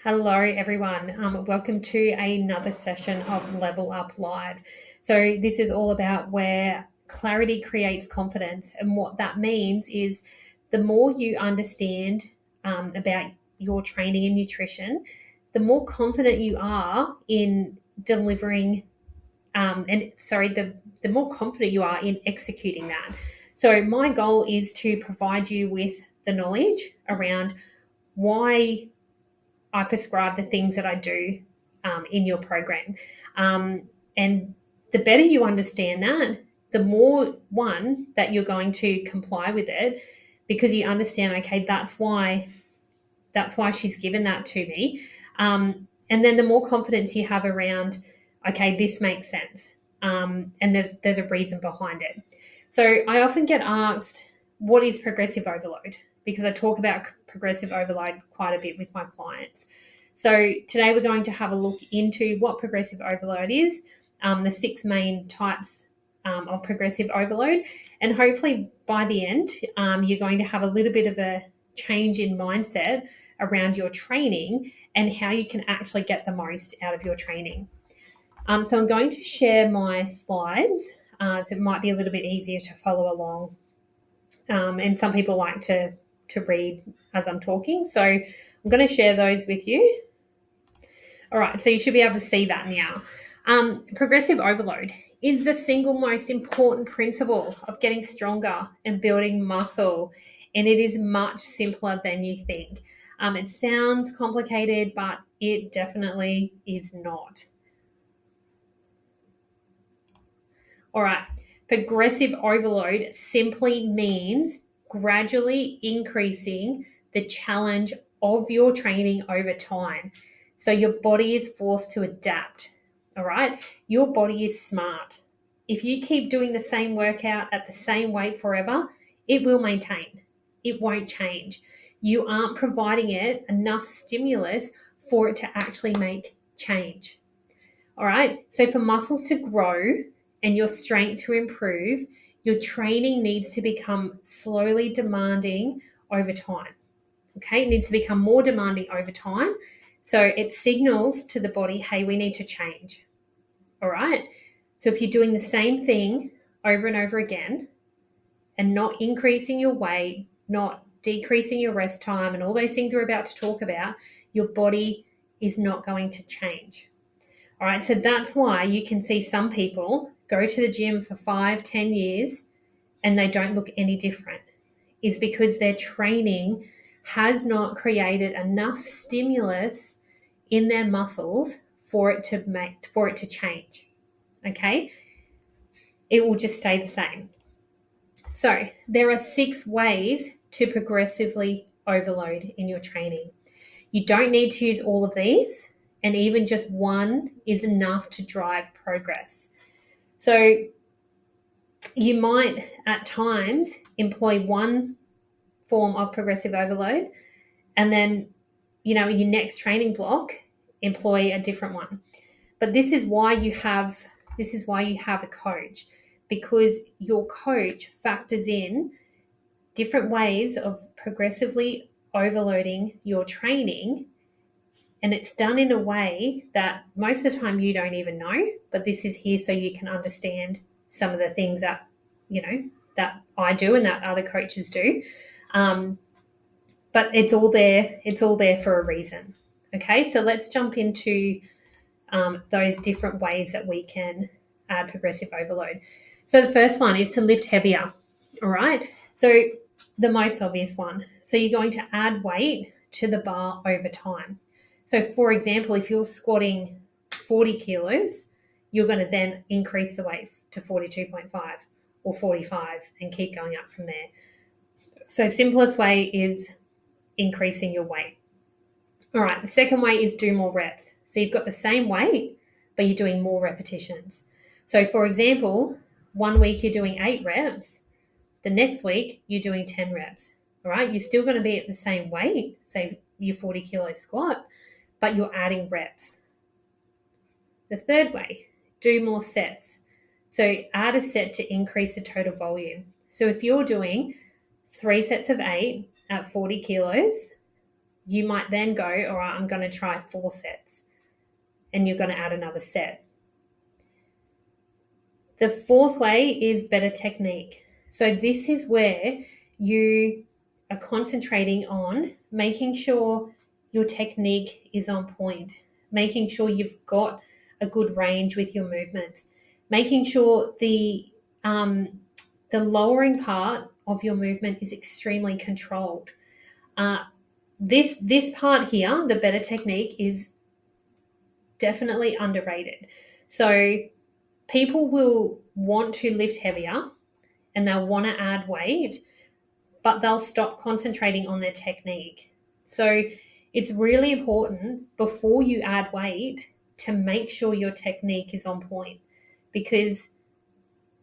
Hello, everyone. Welcome to another session of Level Up Live. So, this is all about where clarity creates confidence. And what that means is the more you understand about your training and nutrition, the more confident you are in delivering, the more confident you are in executing that. So, my goal is to provide you with the knowledge around why I prescribe the things that I do in your program. And the better you understand that, the more that you're going to comply with it because you understand, okay, that's why she's given that to me. And then the more confidence you have around, okay, this makes sense. And there's a reason behind it. So I often get asked, what is progressive overload? Because I talk about progressive overload quite a bit with my clients. So today we're going to have a look into what progressive overload is, the six main types of progressive overload, and hopefully by the end you're going to have a little bit of a change in mindset around your training and how you can actually get the most out of your training. So I'm going to share my slides, so it might be a little bit easier to follow along. And some people like to read as I'm talking, so I'm going to share those with you. All right, so you should be able to see that now. Progressive overload is the single most important principle of getting stronger and building muscle, and it is much simpler than you think. It sounds complicated, but it definitely is not. All right, progressive overload simply means gradually increasing the challenge of your training over time. So your body is forced to adapt. All right, your body is smart. If you keep doing the same workout at the same weight forever, it will maintain. It won't change. You aren't providing it enough stimulus for it to actually make change. All right, so for muscles to grow and your strength to improve, your training needs to become slowly demanding over time. Okay, it needs to become more demanding over time. So it signals to the body, hey, we need to change. All right, so if you're doing the same thing over and over again and not increasing your weight, not decreasing your rest time, and all those things we're about to talk about, your body is not going to change. All right, so that's why you can see some people go to the gym for 5-10 years and they don't look any different, is because their training has not created enough stimulus in their muscles for it to change. Okay, it will just stay the same. So there are 6 ways to progressively overload in your training. You don't need to use all of these, and even just one is enough to drive progress. So you might at times employ one form of progressive overload and then, in your next training block, employ a different one. But this is why you have a coach, because your coach factors in different ways of progressively overloading your training, and it's done in a way that most of the time you don't even know, but this is here so you can understand some of the things that that I do and that other coaches do. But it's all there for a reason. Okay, so let's jump into those different ways that we can add progressive overload. So the first one is to lift heavier. All right, so the most obvious one. So you're going to add weight to the bar over time. So for example, if you're squatting 40 kilos, you're going to then increase the weight to 42.5 or 45 and keep going up from there. So simplest way is increasing your weight. All right, the second way is do more reps. So you've got the same weight, but you're doing more repetitions. So for example, one week you're doing 8 reps, the next week you're doing 10 reps. All right, you're still going to be at the same weight, say your 40 kilo squat, but you're adding reps. The third way, do more sets. So add a set to increase the total volume. So if you're doing 3 sets of 8 at 40 kilos, you might then go, all right, I'm going to try 4 sets, and you're going to add another set. The fourth way is better technique. So this is where you are concentrating on making sure your technique is on point, making sure you've got a good range with your movements, making sure the lowering part of your movement is extremely controlled. This part here, the better technique, is definitely underrated. So people will want to lift heavier and they'll want to add weight, but they'll stop concentrating on their technique. So it's really important before you add weight to make sure your technique is on point, because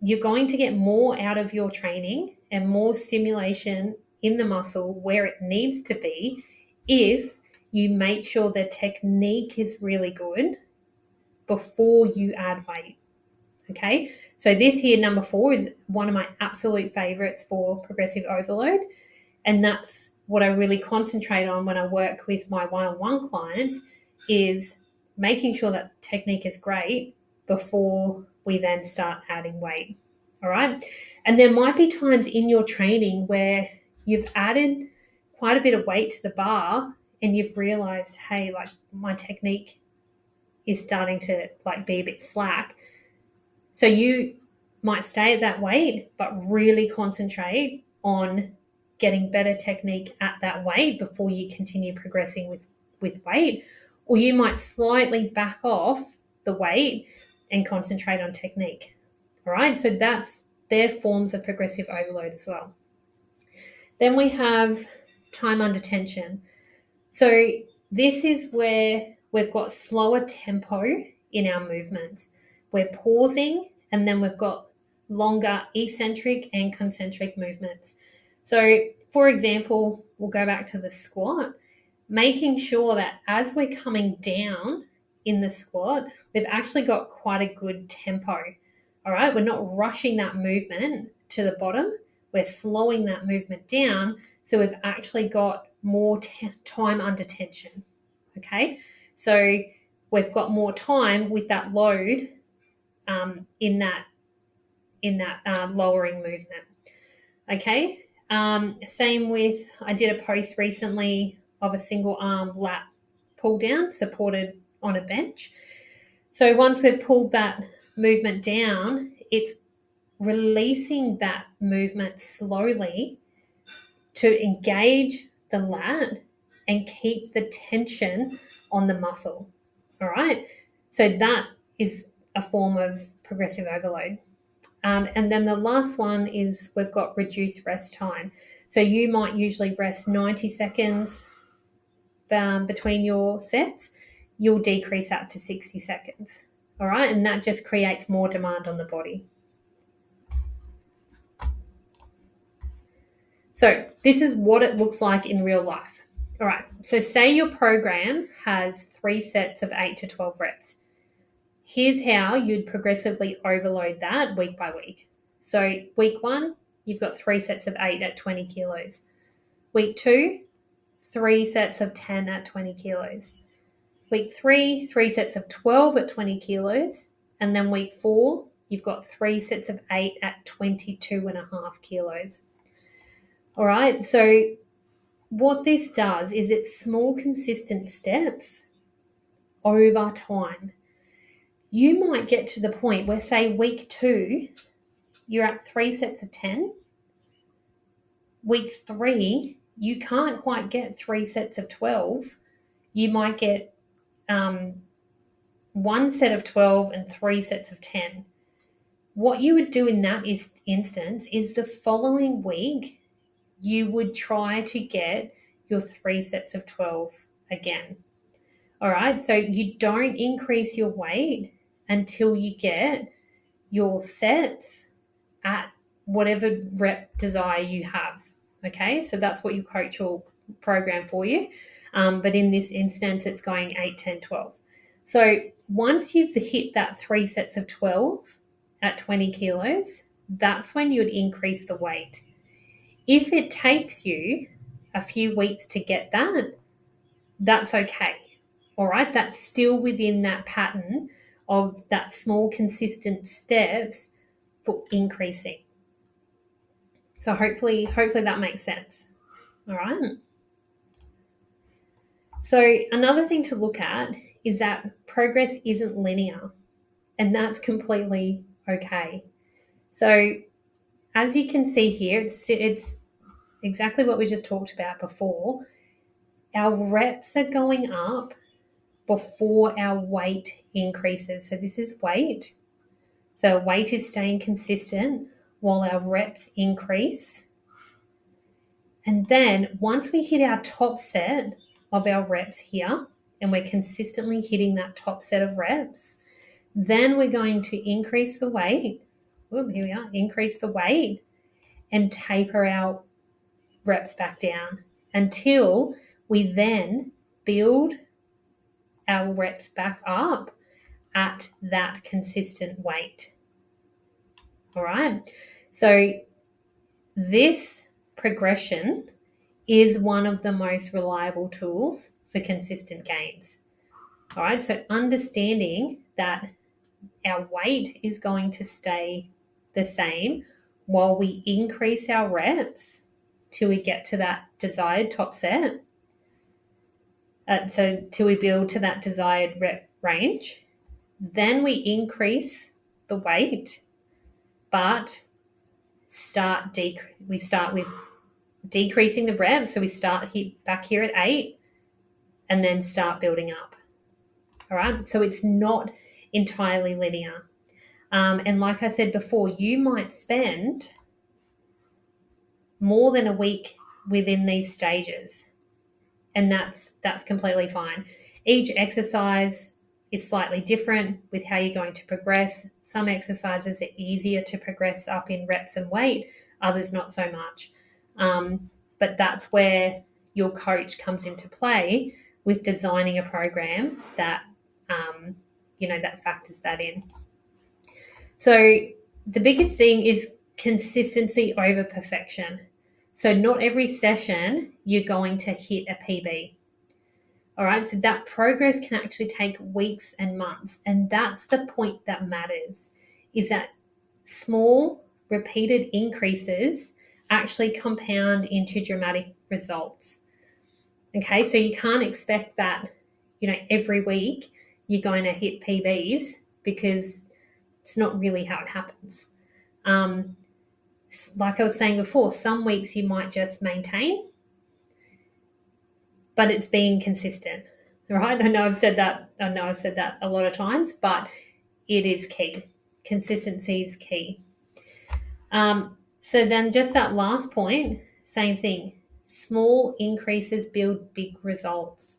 you're going to get more out of your training and more stimulation in the muscle where it needs to be if you make sure the technique is really good before you add weight. Okay, so this here, number 4, is one of my absolute favorites for progressive overload. And that's what I really concentrate on when I work with my one-on-one clients, is making sure that technique is great before we then start adding weight. All right. And there might be times in your training where you've added quite a bit of weight to the bar and you've realized, hey, like my technique is starting to like be a bit slack. So you might stay at that weight, but really concentrate on getting better technique at that weight before you continue progressing with weight. Or you might slightly back off the weight and concentrate on technique. All right, so that's their forms of progressive overload as well. Then we have time under tension. So this is where we've got slower tempo in our movements. We're pausing, and then we've got longer eccentric and concentric movements. So, for example, we'll go back to the squat, making sure that as we're coming down in the squat, we've actually got quite a good tempo. All right, we're not rushing that movement to the bottom, we're slowing that movement down, so we've actually got more time under tension. Okay, so we've got more time with that load in that lowering movement. Okay, same with, I did a post recently of a single arm lat pull down supported on a bench. So once we've pulled that movement down, it's releasing that movement slowly to engage the lat and keep the tension on the muscle. All right, so that is a form of progressive overload. And then the last one is we've got reduced rest time. So you might usually rest 90 seconds between your sets. You'll decrease that to 60 seconds. All right, and that just creates more demand on the body. So this is what it looks like in real life. All right, so say your program has 3 sets of 8 to 12 reps. Here's how you'd progressively overload that week by week. So week 1, you've got 3 sets of 8 at 20 kilos. Week 2, 3 sets of 10 at 20 kilos. Week 3, 3 sets of 12 at 20 kilos. And then week 4, you've got 3 sets of 8 at 22.5 kilos. All right, so what this does is it's small, consistent steps over time. You might get to the point where, say, week 2, you're at 3 sets of 10. Week 3, you can't quite get 3 sets of 12. You might get 1 set of 12 and 3 sets of 10. What you would do in that instance is the following week, you would try to get your 3 sets of 12 again. All right, so you don't increase your weight until you get your sets at whatever rep desire you have. Okay, so that's what your coach will program for you. But in this instance, it's going 8, 10, 12. So once you've hit that 3 sets of 12 at 20 kilos, that's when you'd increase the weight. If it takes you a few weeks to get that, that's okay. All right, that's still within that pattern of that small, consistent steps for increasing. So hopefully that makes sense. All right. So another thing to look at is that progress isn't linear, and that's completely okay. So as you can see here, it's exactly what we just talked about before. Our reps are going up before our weight increases. So this is weight. So weight is staying consistent while our reps increase. And then once we hit our top set of our reps here, and we're consistently hitting that top set of reps, then we're going to increase the weight. Here we are, increase the weight and taper our reps back down until we then build our reps back up at that consistent weight. All right. So this progression is one of the most reliable tools for consistent gains. All right. So understanding that our weight is going to stay the same while we increase our reps till we get to that desired top set. So till we build to that desired rep range, then we increase the weight, but we start with decreasing the reps. So we start back here at 8 and then start building up. All right. So it's not entirely linear. And like I said before, you might spend more than a week within these stages, and that's completely fine. Each exercise is slightly different with how you're going to progress. Some exercises are easier to progress up in reps and weight, others not so much. But that's where your coach comes into play with designing a program that that factors that in. So the biggest thing is consistency over perfection. So not every session you're going to hit a PB. All right, so that progress can actually take weeks and months. And that's the point that matters, is that small repeated increases actually compound into dramatic results. Okay, so you can't expect that, every week you're going to hit PBs, because it's not really how it happens. Like I was saying before, some weeks you might just maintain, but it's being consistent, right? I know I've said that a lot of times, but it is key. Consistency is key. So then just that last point, same thing. Small increases build big results.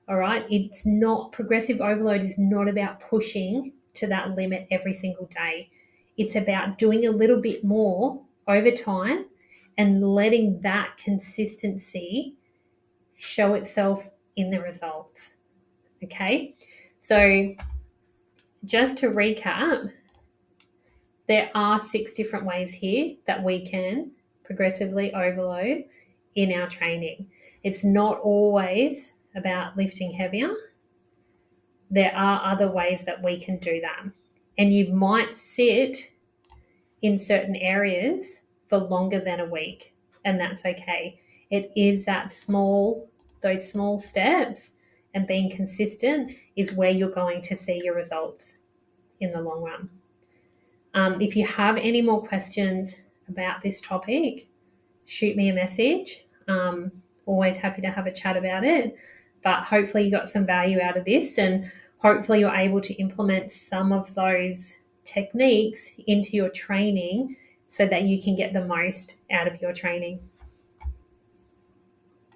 All right. It's not, progressive overload is not about pushing to that limit every single day. It's about doing a little bit more over time and letting that consistency show itself in the results. Okay. So just to recap, there are 6 different ways here that we can progressively overload in our training. It's not always about lifting heavier. There are other ways that we can do that. And you might sit in certain areas for longer than a week, and that's okay. It is those small steps and being consistent is where you're going to see your results in the long run. If you have any more questions about this topic, shoot me a message. Always happy to have a chat about it. But hopefully you got some value out of this, and hopefully you're able to implement some of those techniques into your training so that you can get the most out of your training.